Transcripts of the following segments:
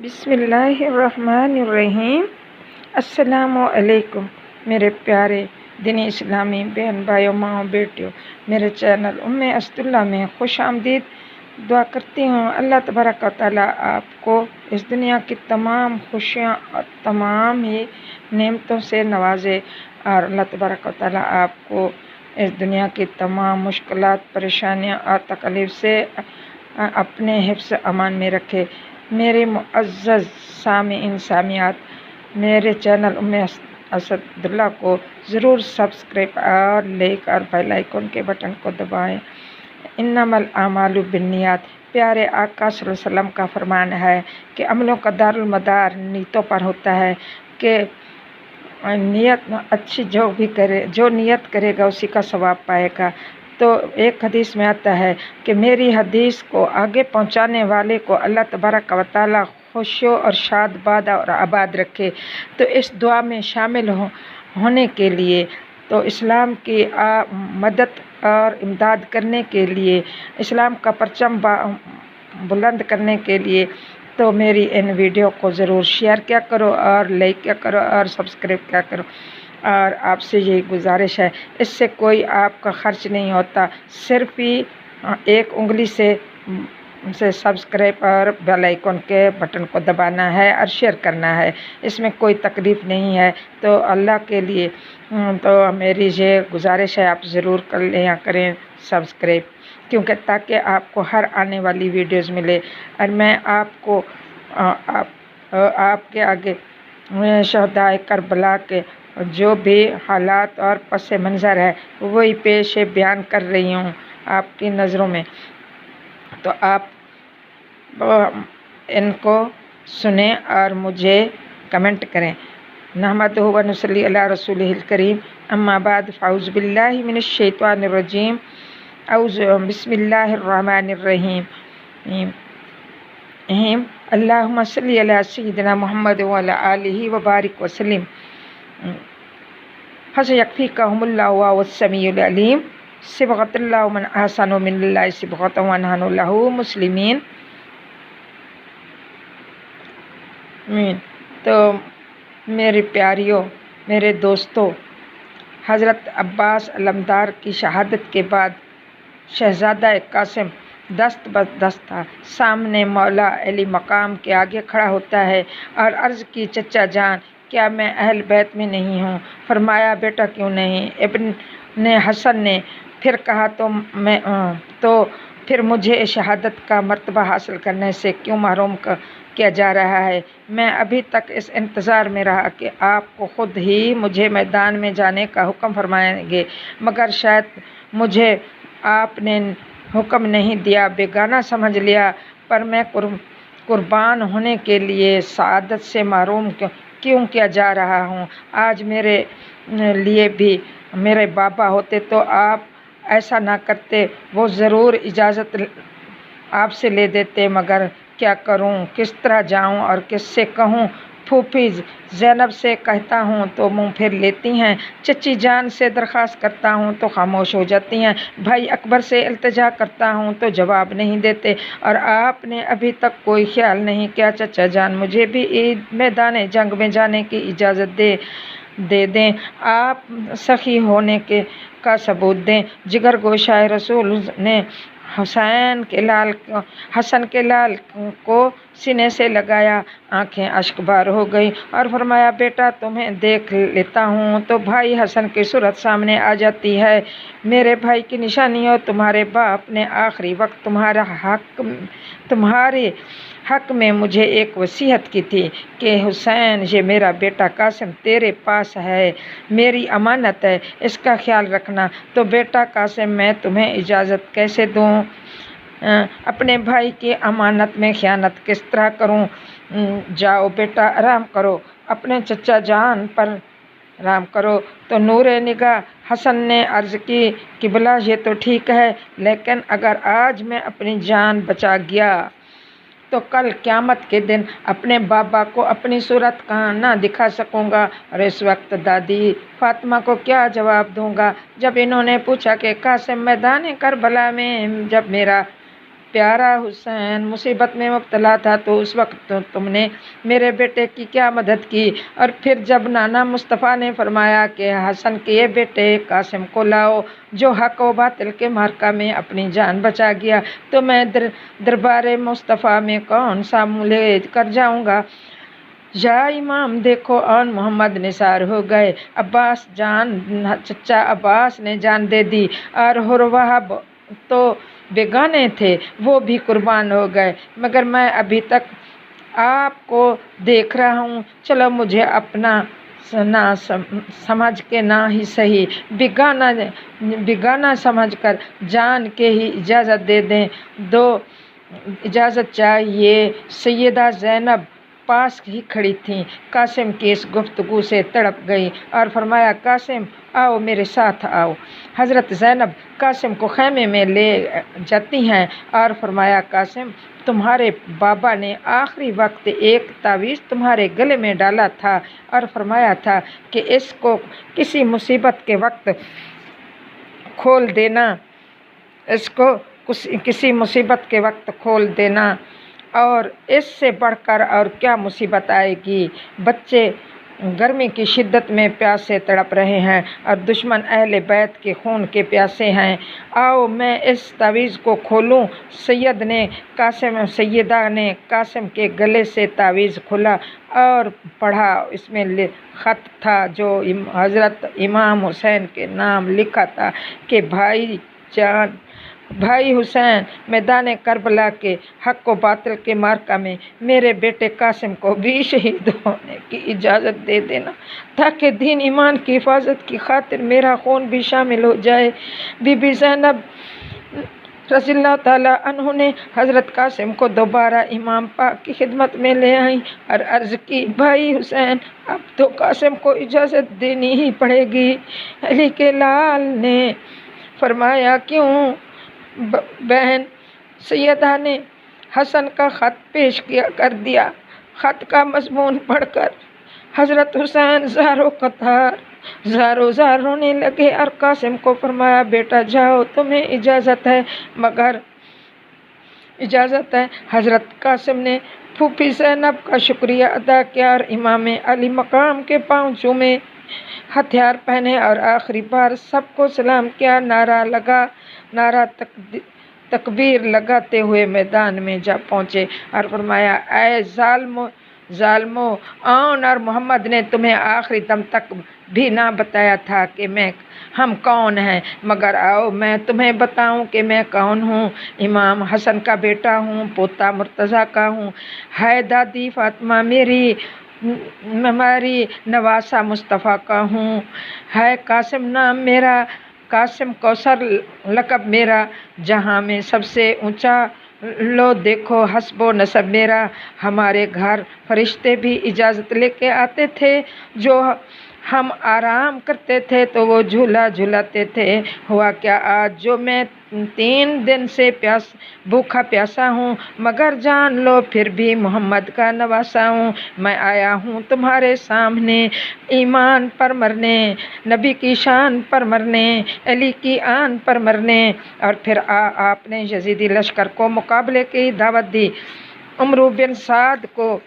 बिस्मिल्लाहिर्रहमानिर्रहीम। अस्सलामुअलैकुम मेरे प्यारे दीनी इस्लामी बहन भाइयों, माँ बेटियों, मेरे चैनल उम्मे अस्तुल्लाह में खुश आमदीद। दुआ करती हूँ अल्लाह तबारक व तआला आपको इस दुनिया की तमाम खुशियाँ और तमाम ही नेमतों से नवाजे और अल्लाह तबारक व तआला आपको इस दुनिया की तमाम मुश्किलात, परेशानियाँ और तकलीफ़ से अपने हिफ्ज़ अमान में रखे। मेरे मुअज़्ज़ज़ सामीन सामियात, मेरे चैनल उम्मे असदुल्लाह को ज़रूर सब्सक्राइब और लाइक और बेल आइकन के बटन को दबाएं। इन्नमल आमालु बिन्नियात, प्यारे आका सल्लल्लाहु अलैहि वसल्लम का फरमान है कि अमलों का दारुल मदार नीयतों पर होता है कि नियत अच्छी जो नियत करेगा उसी का सवाब पाएगा। तो एक हदीस में आता है कि मेरी हदीस को आगे पहुंचाने वाले को अल्लाह तबारक व तआला खुशियों और शाद और आबाद रखे। तो इस दुआ में शामिल होने के लिए, तो इस्लाम की मदद और इमदाद करने के लिए, इस्लाम का परचम बुलंद करने के लिए, तो मेरी इन वीडियो को ज़रूर शेयर किया करो और लाइक किया करो और सब्सक्राइब किया करो। और आपसे यही गुजारिश है, इससे कोई आपका ख़र्च नहीं होता, सिर्फ ही एक उंगली से सब्सक्राइब और बेल आइकन के बटन को दबाना है और शेयर करना है। इसमें कोई तकलीफ़ नहीं है। तो अल्लाह के लिए तो मेरी ये गुजारिश है, आप ज़रूर कर लिया करें सब्सक्राइब, क्योंकि ताकि आपको हर आने वाली वीडियोज़ मिले और मैं आपको आपके आगे शहदाए करबला के जो भी हालात और पस मंज़र है वही पेश बयान कर रही हूँ आपकी नज़रों में। तो आप इनको सुने और मुझे कमेंट करें। नहमदुहु व नुसल्ली अला रसूलिहिल करीम, अम्मा बाद फ़अऊज़ु बिल्लाहि मिनश शैतानिर रजीम, बिस्मिल्लाहिर रहमानिर रहीम। अल्लाहुम्मा सल्लि अला सय्यिदिना मुहम्मद व अला आलिहि व बारिक व सल्लिम। फसयक्फ़ीकहुमुल्लाहु वहुवस समीउल अलीम। सिबग़तुल्लाहि मन अहसनु मिनल्लाहि सिबग़तन व नहनु लहू मुस्लिमीन। तो मेरे प्यारियों, मेरे दोस्तों, हज़रत अब्बास अलमदार की शहादत के बाद शहज़ादा कासिम दस्त बदस्त था। सामने मौला अली मकाम के आगे खड़ा होता है और अर्ज़ की, चचा जान, क्या मैं अहल बैत में नहीं हूँ? फरमाया, बेटा क्यों नहीं? इब्न हसन ने फिर कहा, तो फिर मुझे शहादत का मर्तबा हासिल करने से क्यों महरूम किया जा रहा है? मैं अभी तक इस इंतज़ार में रहा कि आपको ख़ुद ही मुझे मैदान में जाने का हुक्म फरमाएंगे, मगर शायद मुझे आपने हुक्म नहीं दिया, बेगाना समझ लिया। पर मैं कुर्बान होने के लिए सआदत से महरूम क्यों किया जा रहा हूँ? आज मेरे लिए भी मेरे बाबा होते तो आप ऐसा ना करते, वो ज़रूर इजाज़त आपसे ले देते, मगर क्या करूं, किस तरह जाऊं और किससे कहूं? फूफी ज़ैनब से कहता हूं तो मुंह फेर लेती हैं, चची जान से दरख्वास्त करता हूं तो खामोश हो जाती हैं, भाई अकबर से इल्तिजा करता हूं तो जवाब नहीं देते, और आपने अभी तक कोई ख्याल नहीं किया। चचा जान, मुझे भी मैदान जंग में जाने की इजाज़त दे दें, आप सखी होने का सबूत दें। जिगर गोशाए रसूल ने हसन के लाल को सीने से लगाया, आंखें अश्कबार हो गई और फरमाया, बेटा तुम्हें देख लेता हूँ तो भाई हसन की सूरत सामने आ जाती है। मेरे भाई की निशानी हो, तुम्हारे बाप ने आखिरी वक्त तुम्हारे हक में मुझे एक वसीयत की थी कि हुसैन, ये मेरा बेटा कासिम तेरे पास है, मेरी अमानत है, इसका ख्याल रखना। तो बेटा कासिम, मैं तुम्हें इजाज़त कैसे दूँ? अपने भाई की अमानत में ख़यानत किस तरह करूं? जाओ बेटा, आराम करो, अपने चचा जान पर आराम करो। तो नूरे निगाह हसन ने अर्ज़ की, किबला ये तो ठीक है, लेकिन अगर आज मैं अपनी जान बचा गया तो कल क़यामत के दिन अपने बाबा को अपनी सूरत कहाँ ना दिखा सकूँगा, और इस वक्त दादी फातिमा को क्या जवाब दूँगा? जब इन्होंने पूछा कि कासिम मैदान करबला में जब मेरा प्यारा हुसैन मुसीबत में मुब्तला था तो उस वक्त तो तुमने मेरे बेटे की क्या मदद की, और फिर जब नाना मुस्तफ़ा ने फरमाया कि हसन के ये बेटे कासिम को लाओ जो हक व बातिल के मार्का में अपनी जान बचा गया, तो मैं दरबार मुस्तफ़ा में कौन सा मुँह ले कर जाऊँगा। या इमाम देखो और मोहम्मद निसार हो गए, अब्बास चचा अब्बास ने जान दे दी, और हुरवाहब तो बेगाने थे वो भी कुर्बान हो गए, मगर मैं अभी तक आपको देख रहा हूँ। चलो मुझे अपना ना समझ के ना ही सही बिगाना समझ कर जान के ही इजाज़त दे दें। दो इजाज़त चाहिए। सैयदा ज़ैनब पास ही खड़ी थीं। कासिम की इस गुफ्तगू से तड़प गई और फरमाया, कासिम आओ मेरे साथ आओ। हज़रत ज़ैनब कासिम को खैमे में ले जाती हैं और फरमाया, कासिम तुम्हारे बाबा ने आखिरी वक्त एक तावीज़ तुम्हारे गले में डाला था और फरमाया था कि इसको किसी मुसीबत के वक्त खोल देना, इसको किसी मुसीबत के वक्त खोल देना, और इससे बढ़कर और क्या मुसीबत आएगी। बच्चे गर्मी की शिद्दत में प्यास से तड़प रहे हैं और दुश्मन अहले बैत के खून के प्यासे हैं। आओ मैं इस तावीज़ को खोलूं। सैयदा ने कासिम के गले से तावीज़ खोला और पढ़ा। इसमें ख़त था जो हज़रत इमाम हुसैन के नाम लिखा था कि भाई हुसैन, मैदान करबला के हक व बातिल के मार्का में मेरे बेटे कासिम को भी शहीद होने की इजाज़त दे देना, ताकि दीन ईमान की हिफाजत की खातिर मेरा खून भी शामिल हो जाए। बीबी ज़ैनब रज़ियल्लाहु ताला अन्हु ने हज़रत कासिम को दोबारा इमाम पाक की खिदमत में ले आई और अर्ज़ की, भाई हुसैन अब तो कासिम को इजाज़त देनी ही पड़ेगी। अली के लाल ने फरमाया, क्यों बहन। सैयदा ने हसन का ख़त पेश कर दिया। ख़त का मज़मून पढ़कर हज़रत हुसैन ज़ारो रोने लगे और कासिम को फरमाया, बेटा जाओ तुम्हें इजाज़त है। हज़रत कासिम ने फूफी ज़ैनब का शुक्रिया अदा किया और इमाम अली मकाम के पाँव चूमे, हथियार पहने और आखिरी बार सबको सलाम किया। नारा तकबीर लगाते हुए मैदान में जा पहुँचे और फरमाया, ऐ ज़ालिमो आन, और मोहम्मद ने तुम्हें आखिरी दम तक भी ना बताया था कि हम कौन हैं, मगर आओ मैं तुम्हें बताऊं कि मैं कौन हूँ। इमाम हसन का बेटा हूँ, पोता मुर्तज़ा का हूँ, है दादी फातिमा मेरी नवासा मुस्तफ़ा का हूँ, है कासिम नाम मेरा, कासिम कौसर लक़ब मेरा, जहाँ में सबसे ऊंचा लो देखो हस्बो नसब मेरा। हमारे घर फरिश्ते भी इजाज़त लेके आते थे, जो हम आराम करते थे तो वो झूला झूलाते थे। हुआ क्या आज जो मैं 3 दिन से भूखा प्यासा हूँ, मगर जान लो फिर भी मोहम्मद का नवासा हूँ। मैं आया हूँ तुम्हारे सामने ईमान पर मरने, नबी की शान पर मरने, अली की आन पर मरने। और फिर आपने यजीदी लश्कर को मुकाबले की दावत दी। उमर बिन साद को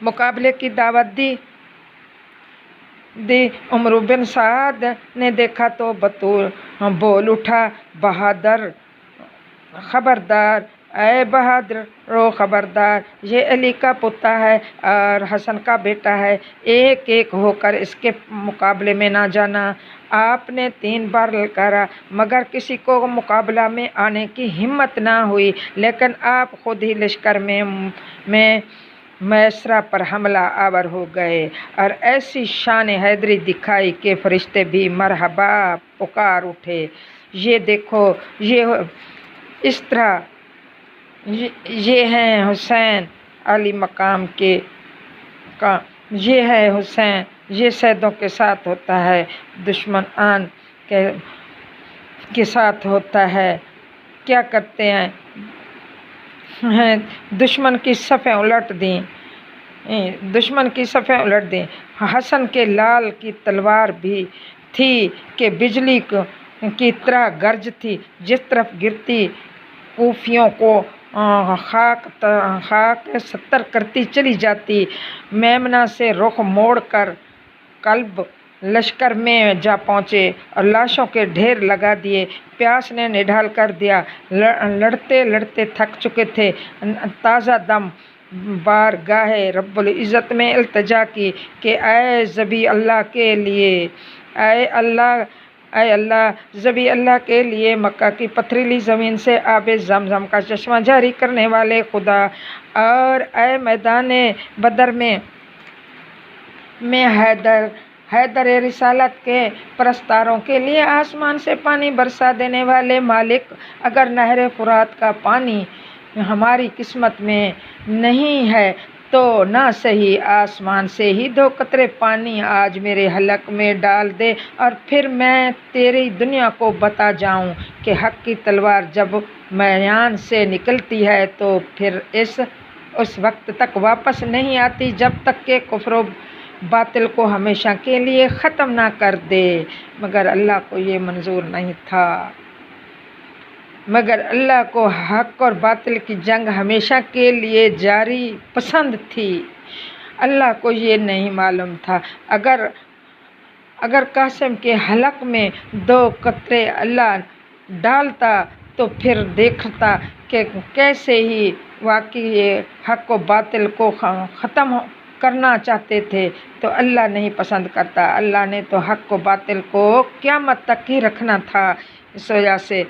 मुकाबले की दावत दी। उमर बिन साद ने देखा तो बोल उठा, बहादुर खबरदार, ऐ बहादुर खबरदार, ये अली का पुता है और हसन का बेटा है, एक एक होकर इसके मुकाबले में ना जाना। आपने 3 बार ललकारा, मगर किसी को मुकाबला में आने की हिम्मत ना हुई, लेकिन आप खुद ही लश्कर में मैसरा पर हमला आवर हो गए और ऐसी शान हैदरी दिखाई कि फरिश्ते भी मरहबा पुकार उठे। ये देखो, ये इस तरह ये हैं हुसैन अली मकाम का ये है हुसैन, ये सैदों के साथ होता है, दुश्मन आन के साथ होता है। क्या करते हैं, दुश्मन की सफ़ें उलट दी। हसन के लाल की तलवार भी थी कि बिजली की तरह गर्ज थी, जिस तरफ गिरती کوفیوں کو خاک ستر کرتی چلی جاتی۔ میمنہ سے رخ موڑ کر کلب لشکر میں جا پہنچے اور لاشوں کے ڈھیر لگا دیے۔ پیاس نے نڈھال کر دیا، لڑتے لڑتے تھک چکے تھے۔ تازہ دم بارگاہ رب العزت میں التجا کی کہ اے ذبی اللہ کے لیے، اے اللہ ذبی اللہ کے لیے مکہ کی پتھریلی زمین سے آب زمزم کا چشمہ جاری کرنے والے خدا، اور اے میدان بدر میں حیدر رسالت کے پرستاروں کے لیے آسمان سے پانی برسا دینے والے مالک، اگر نہر فرات کا پانی ہماری قسمت میں نہیں ہے تو نہ صحیح آسمان سے ہی 2 قطرے پانی آج میرے حلق میں ڈال دے، اور پھر میں تیری دنیا کو بتا جاؤں کہ حق کی تلوار جب میدان سے نکلتی ہے تو پھر اس وقت تک واپس نہیں آتی جب تک کہ کفر و باطل کو ہمیشہ کے لیے ختم نہ کر دے۔ مگر اللہ کو یہ منظور نہیں تھا، مگر اللہ کو حق اور باطل کی جنگ ہمیشہ کے لیے جاری پسند تھی۔ اللہ کو یہ نہیں معلوم تھا اگر قاسم کے حلق میں 2 قطرے اللہ ڈالتا تو پھر دیکھتا کہ کیسے ہی واقعی حق و باطل کو ختم کرنا چاہتے تھے، تو اللہ نہیں پسند کرتا۔ اللہ نے تو حق و باطل کو قیامت تک ہی رکھنا تھا۔ اس وجہ سے